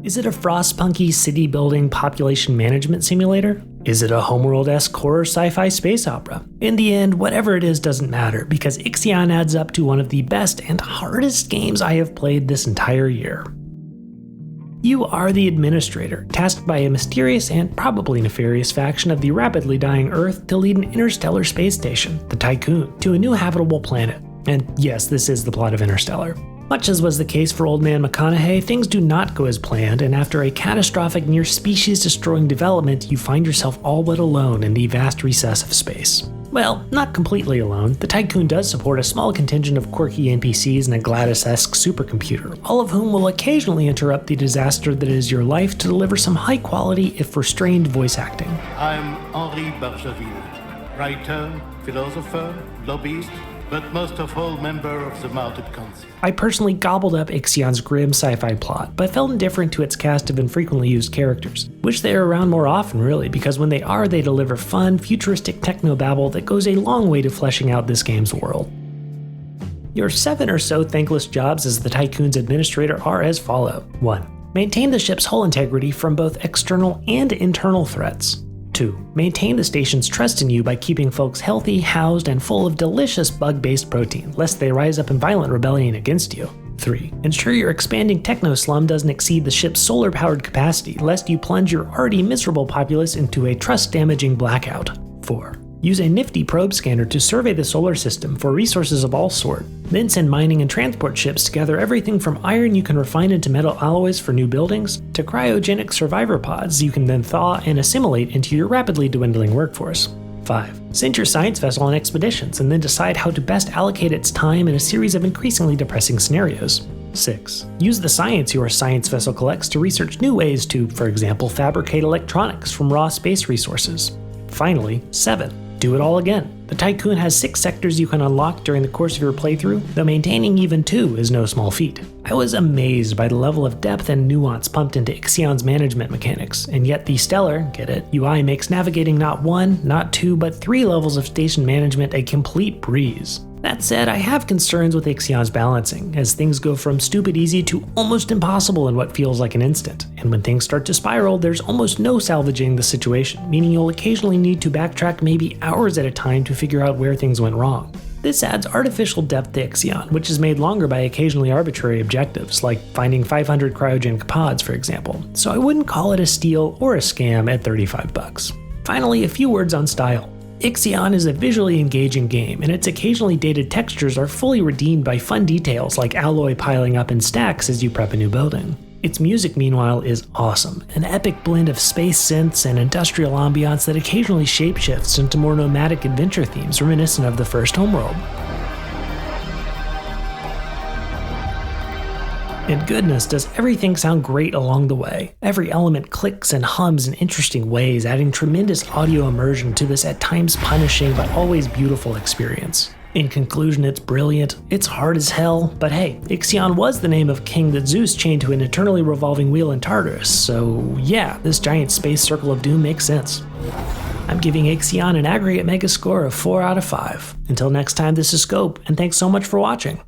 Is it a Frostpunky city-building population management simulator? Is it a Homeworld-esque horror sci-fi space opera? In the end, whatever it is doesn't matter, because IXION adds up to one of the best and hardest games I have played this entire year. You are the administrator, tasked by a mysterious and probably nefarious faction of the rapidly dying Earth to lead an interstellar space station, the Tycoon, to a new habitable planet. And yes, this is the plot of Interstellar. Much as was the case for Old Man McConaughey, things do not go as planned, and after a catastrophic near-species-destroying development, you find yourself all but alone in the vast recess of space. Well, not completely alone. The Tycoon does support a small contingent of quirky NPCs and a GLaDOS-esque supercomputer, all of whom will occasionally interrupt the disaster that is your life to deliver some high-quality, if restrained, voice acting. I'm Henri Bargeville, writer, philosopher, lobbyist, but most of all member of the Mounted Council. I personally gobbled up IXION's grim sci-fi plot, but felt indifferent to its cast of infrequently used characters. Wish they were around more often, really, because when they are, they deliver fun, futuristic technobabble that goes a long way to fleshing out this game's world. Your 7 or so thankless jobs as the Tycoon's administrator are as follow. 1. Maintain the ship's hull integrity from both external and internal threats. 2. Maintain the station's trust in you by keeping folks healthy, housed, and full of delicious bug-based protein, lest they rise up in violent rebellion against you. 3. Ensure your expanding techno-slum doesn't exceed the ship's solar-powered capacity, lest you plunge your already miserable populace into a trust-damaging blackout. 4. Use a nifty probe scanner to survey the solar system for resources of all sort. Then send mining and transport ships to gather everything from iron you can refine into metal alloys for new buildings, to cryogenic survivor pods you can then thaw and assimilate into your rapidly dwindling workforce. 5. Send your science vessel on expeditions and then decide how to best allocate its time in a series of increasingly depressing scenarios. 6. Use the science your science vessel collects to research new ways to, for example, fabricate electronics from raw space resources. Finally, 7. Do it all again. The Tycoon has 6 sectors you can unlock during the course of your playthrough, though maintaining even 2 is no small feat. I was amazed by the level of depth and nuance pumped into IXION's management mechanics, and yet the stellar, get it, UI makes navigating not 1, not 2, but 3 levels of station management a complete breeze. That said, I have concerns with IXION's balancing, as things go from stupid easy to almost impossible in what feels like an instant, and when things start to spiral, there's almost no salvaging the situation, meaning you'll occasionally need to backtrack maybe hours at a time to figure out where things went wrong. This adds artificial depth to IXION, which is made longer by occasionally arbitrary objectives, like finding 500 cryogenic pods, for example, so I wouldn't call it a steal or a scam at $35. Finally, a few words on style. IXION is a visually engaging game, and its occasionally dated textures are fully redeemed by fun details like alloy piling up in stacks as you prep a new building. Its music, meanwhile, is awesome, an epic blend of space synths and industrial ambiance that occasionally shapeshifts into more nomadic adventure themes reminiscent of the first Homeworld. And goodness, does everything sound great along the way. Every element clicks and hums in interesting ways, adding tremendous audio immersion to this at times punishing but always beautiful experience. In conclusion, it's brilliant, it's hard as hell, but hey, IXION was the name of king that Zeus chained to an eternally revolving wheel in Tartarus, so yeah, this giant space circle of doom makes sense. I'm giving IXION an aggregate mega score of 4 out of 5. Until next time, this is Scope, and thanks so much for watching.